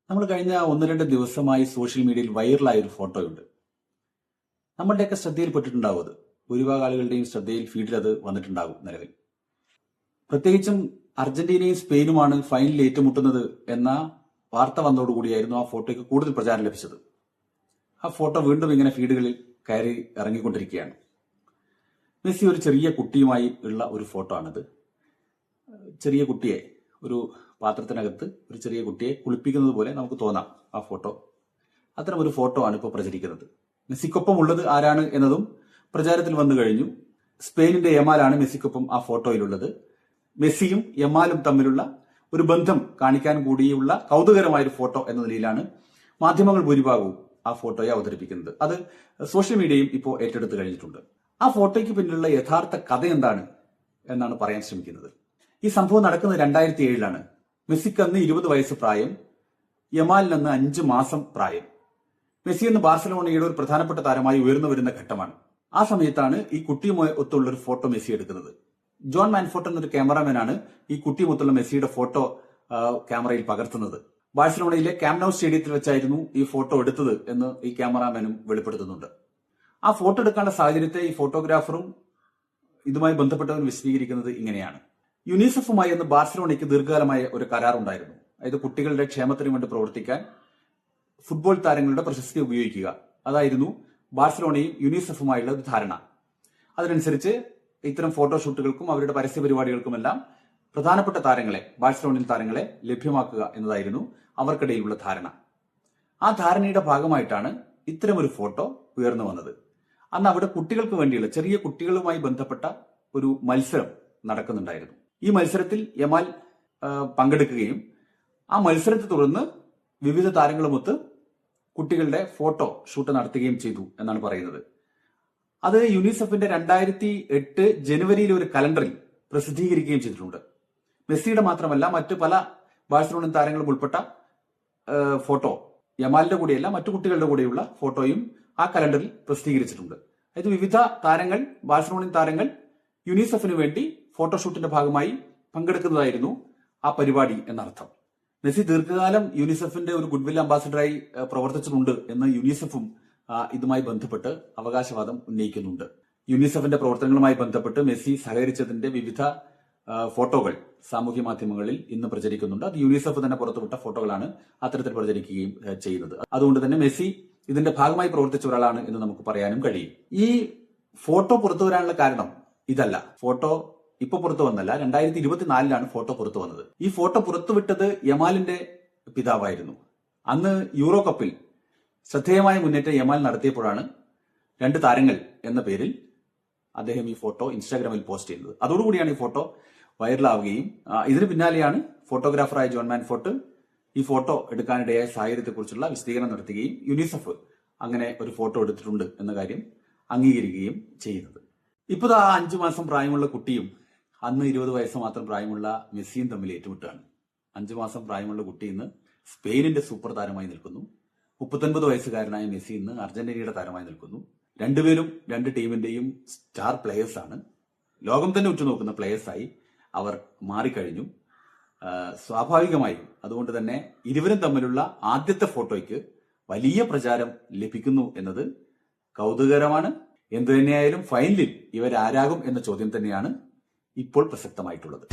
നമ്മൾ കഴിഞ്ഞ 1-2 ദിവസമായി സോഷ്യൽ മീഡിയയിൽ വൈറലായ ഒരു ഫോട്ടോയുണ്ട്. നമ്മളുടെയൊക്കെ ശ്രദ്ധയിൽപ്പെട്ടിട്ടുണ്ടാവും അത്. ഭൂരിഭാഗം ആളുകളുടെയും ശ്രദ്ധയിൽ ഫീഡിൽ അത് വന്നിട്ടുണ്ടാകും നിലവിൽ. പ്രത്യേകിച്ചും അർജന്റീനയും സ്പെയിനുമാണ് ഫൈനലിൽ ഏറ്റുമുട്ടുന്നത് എന്ന വാർത്ത വന്നതോടുകൂടിയായിരുന്നു ആ ഫോട്ടോയ്ക്ക് കൂടുതൽ പ്രചാരം ലഭിച്ചത്. ആ ഫോട്ടോ വീണ്ടും ഇങ്ങനെ ഫീഡുകളിൽ കയറി ഇറങ്ങിക്കൊണ്ടിരിക്കുകയാണ്. മെസ്സി ഒരു ചെറിയ കുട്ടിയുമായി ഉള്ള ഒരു ഫോട്ടോ ആണിത്. ചെറിയ കുട്ടിയെ ഒരു പാത്രത്തിനകത്ത് ഒരു ചെറിയ കുട്ടിയെ കുളിപ്പിക്കുന്നത് പോലെ നമുക്ക് തോന്നാം ആ ഫോട്ടോ. അത്തരം ഒരു ഫോട്ടോ ആണ് ഇപ്പോൾ പ്രചരിക്കുന്നത്. മെസ്സിക്കൊപ്പം ഉള്ളത് ആരാണ് എന്നതും പ്രചാരത്തിൽ വന്നു കഴിഞ്ഞു. സ്പെയിനിന്റെ യമാലാണ് മെസ്സിക്കൊപ്പം ആ ഫോട്ടോയിലുള്ളത്. മെസ്സിയും യമാലും തമ്മിലുള്ള ഒരു ബന്ധം കാണിക്കാൻ കൂടിയുള്ള കൗതുകരമായ ഒരു ഫോട്ടോ എന്ന നിലയിലാണ് മാധ്യമങ്ങൾ ഭൂരിഭാഗവും ആ ഫോട്ടോയെ അവതരിപ്പിക്കുന്നത്. അത് സോഷ്യൽ മീഡിയയും ഇപ്പോൾ ഏറ്റെടുത്ത് കഴിഞ്ഞിട്ടുണ്ട്. ആ ഫോട്ടോയ്ക്ക് പിന്നിലുള്ള യഥാർത്ഥ കഥ എന്താണ് എന്നാണ് പറയാൻ ശ്രമിക്കുന്നത്. ഈ സംഭവം നടക്കുന്നത് 2007 മെസ്സിക്ക് അന്ന് 20 വയസ്സ് പ്രായം, യമാലിന് അന്ന് 5 മാസം പ്രായം. മെസ്സി എന്ന് ബാർസലോണയുടെ ഒരു പ്രധാനപ്പെട്ട താരമായി ഉയർന്നു വരുന്ന ഘട്ടമാണ്. ആ സമയത്താണ് ഈ കുട്ടിയുമായി ഒത്തുള്ള ഒരു ഫോട്ടോ മെസ്സി എടുക്കുന്നത്. ജോൺ മാൻഫോർട്ട് എന്നൊരു ക്യാമറാമാനാണ് ഈ കുട്ടിയുമൊത്തുള്ള മെസ്സിയുടെ ഫോട്ടോ ക്യാമറയിൽ പകർത്തുന്നത്. ബാഴ്സലോണയിലെ ക്യാമ്പ് നൗ സ്റ്റേഡിയത്തിൽ വെച്ചായിരുന്നു ഈ ഫോട്ടോ എടുത്തത് എന്ന് ഈ ക്യാമറാമാനും വെളിപ്പെടുത്തുന്നുണ്ട്. ആ ഫോട്ടോ എടുക്കാനുള്ള സാഹചര്യത്തെ ഈ ഫോട്ടോഗ്രാഫറും ഇതുമായി ബന്ധപ്പെട്ടവരും വിശദീകരിക്കുന്നത് ഇങ്ങനെയാണ്. യുനിസെഫുമായി അന്ന് ബാർസലോണയ്ക്ക് ദീർഘകാലമായ ഒരു കരാറുണ്ടായിരുന്നു. അതായത് കുട്ടികളുടെ ക്ഷേമത്തിന് വേണ്ടി പ്രവർത്തിക്കാൻ ഫുട്ബോൾ താരങ്ങളുടെ പ്രശസ്തി ഉപയോഗിക്കുക. അതായിരുന്നു ബാർസലോണയും യുനിസെഫുമായുള്ള ഒരു ധാരണ. അതിനനുസരിച്ച് ഇത്തരം ഫോട്ടോഷൂട്ടുകൾക്കും അവരുടെ പരസ്യ പരിപാടികൾക്കുമെല്ലാം പ്രധാനപ്പെട്ട താരങ്ങളെ, ബാഴ്സലോണിയൻ താരങ്ങളെ ലഭ്യമാക്കുക എന്നതായിരുന്നു അവർക്കിടയിലുള്ള ധാരണ. ആ ധാരണയുടെ ഭാഗമായിട്ടാണ് ഇത്തരമൊരു ഫോട്ടോ ഉയർന്നു വന്നത്. അന്ന് അവിടെ കുട്ടികൾക്ക് വേണ്ടിയുള്ള, ചെറിയ കുട്ടികളുമായി ബന്ധപ്പെട്ട ഒരു മത്സരം നടക്കുന്നുണ്ടായിരുന്നു. ഈ മത്സരത്തിൽ യമാൽ പങ്കെടുക്കുകയും ആ മത്സരത്തെ തുടർന്ന് വിവിധ താരങ്ങളുമൊത്ത് കുട്ടികളുടെ ഫോട്ടോ ഷൂട്ട് നടത്തുകയും ചെയ്തു എന്നാണ് പറയുന്നത്. അത് യുനിസെഫിന്റെ 2008 ജനുവരിയിലെ ഒരു കലണ്ടറിൽ പ്രസിദ്ധീകരിക്കുകയും ചെയ്തിട്ടുണ്ട്. മെസ്സിയുടെ മാത്രമല്ല മറ്റു പല ബാഴ്സലോണിയൻ താരങ്ങളും ഉൾപ്പെട്ട ഫോട്ടോ, യമാലിന്റെ കൂടെയല്ല മറ്റു കുട്ടികളുടെ കൂടെയുള്ള ഫോട്ടോയും ആ കലണ്ടറിൽ പ്രസിദ്ധീകരിച്ചിട്ടുണ്ട്. അതായത് വിവിധ താരങ്ങൾ, ബാഴ്സലോണിയൻ താരങ്ങൾ യുനിസെഫിന് വേണ്ടി ഫോട്ടോഷൂട്ടിന്റെ ഭാഗമായി പങ്കെടുക്കുന്നതായിരുന്നു ആ പരിപാടി എന്നർത്ഥം. മെസ്സി ദീർഘകാലം യുനിസെഫിന്റെ ഒരു ഗുഡ്വിൽ അംബാസിഡറായി പ്രവർത്തിച്ചിട്ടുണ്ട് എന്ന് യുനിസെഫും ഇതുമായി ബന്ധപ്പെട്ട് അവകാശവാദം ഉന്നയിക്കുന്നുണ്ട്. യുനിസെഫിന്റെ പ്രവർത്തനങ്ങളുമായി ബന്ധപ്പെട്ട് മെസ്സി സഹകരിച്ചതിന്റെ വിവിധ ഫോട്ടോകൾ സാമൂഹ്യ മാധ്യമങ്ങളിൽ ഇന്ന് പ്രചരിക്കുന്നുണ്ട്. അത് യുനിസെഫ് തന്നെ പുറത്തുവിട്ട ഫോട്ടോകളാണ് അത്തരത്തിൽ പ്രചരിക്കുകയും ചെയ്യുന്നത്. അതുകൊണ്ട് തന്നെ മെസ്സി ഇതിന്റെ ഭാഗമായി പ്രവർത്തിച്ച ഒരാളാണ് എന്ന് നമുക്ക് പറയാനും കഴിയും. ഈ ഫോട്ടോ പുറത്തു വരാനുള്ള കാരണം ഇതല്ല. ഫോട്ടോ ഇപ്പൊ പുറത്തു വന്നല്ല, 2024 ഫോട്ടോ പുറത്തു വന്നത്. ഈ ഫോട്ടോ പുറത്തുവിട്ടത് യമാലിന്റെ പിതാവായിരുന്നു. അന്ന് യൂറോ കപ്പിൽ ശ്രദ്ധേയമായ മുന്നേറ്റം യമാൽ നടത്തിയപ്പോഴാണ് 2 താരങ്ങൾ എന്ന പേരിൽ അദ്ദേഹം ഈ ഫോട്ടോ ഇൻസ്റ്റാഗ്രാമിൽ പോസ്റ്റ് ചെയ്തത്. അതോടുകൂടിയാണ് ഈ ഫോട്ടോ വൈറലാവുകയും ഇതിന് പിന്നാലെയാണ് ഫോട്ടോഗ്രാഫറായ ജോൺ മാൻഫോർട്ട് ഈ ഫോട്ടോ എടുക്കാനിടയായ സാഹചര്യത്തെക്കുറിച്ചുള്ള വിശദീകരണം നടത്തുകയും യുനിസെഫ് അങ്ങനെ ഒരു ഫോട്ടോ എടുത്തിട്ടുണ്ട് എന്ന കാര്യം അംഗീകരിക്കുകയും ചെയ്യുന്നത്. ഇപ്പോൾ ആ 5 മാസം പ്രായമുള്ള കുട്ടിയും അന്ന് 20 വയസ്സ് മാത്രം പ്രായമുള്ള മെസ്സിയും തമ്മിൽ ഏറ്റുമുട്ടുകയാണ്. 5 മാസം പ്രായമുള്ള കുട്ടി ഇന്ന് സ്പെയിനിന്റെ സൂപ്പർ താരമായി നിൽക്കുന്നു. 39 വയസ്സുകാരനായ മെസ്സി ഇന്ന് അർജന്റീനയുടെ താരമായി നിൽക്കുന്നു. രണ്ടുപേരും 2 ടീമിന്റെയും സ്റ്റാർ പ്ലേയേഴ്സ് ആണ്. ലോകം തന്നെ ഉറ്റുനോക്കുന്ന പ്ലേയേഴ്സായി അവർ മാറിക്കഴിഞ്ഞു. സ്വാഭാവികമായും അതുകൊണ്ട് തന്നെ ഇരുവരും തമ്മിലുള്ള ആദ്യത്തെ ഫോട്ടോയ്ക്ക് വലിയ പ്രചാരം ലഭിക്കുന്നു എന്നത് കൗതുകകരമാണ്. എന്തു തന്നെയായാലും ഫൈനലിൽ ഇവരാരാകും എന്ന ചോദ്യം തന്നെയാണ് ഇപ്പോൾ പ്രസക്തമായിട്ടുള്ളത്.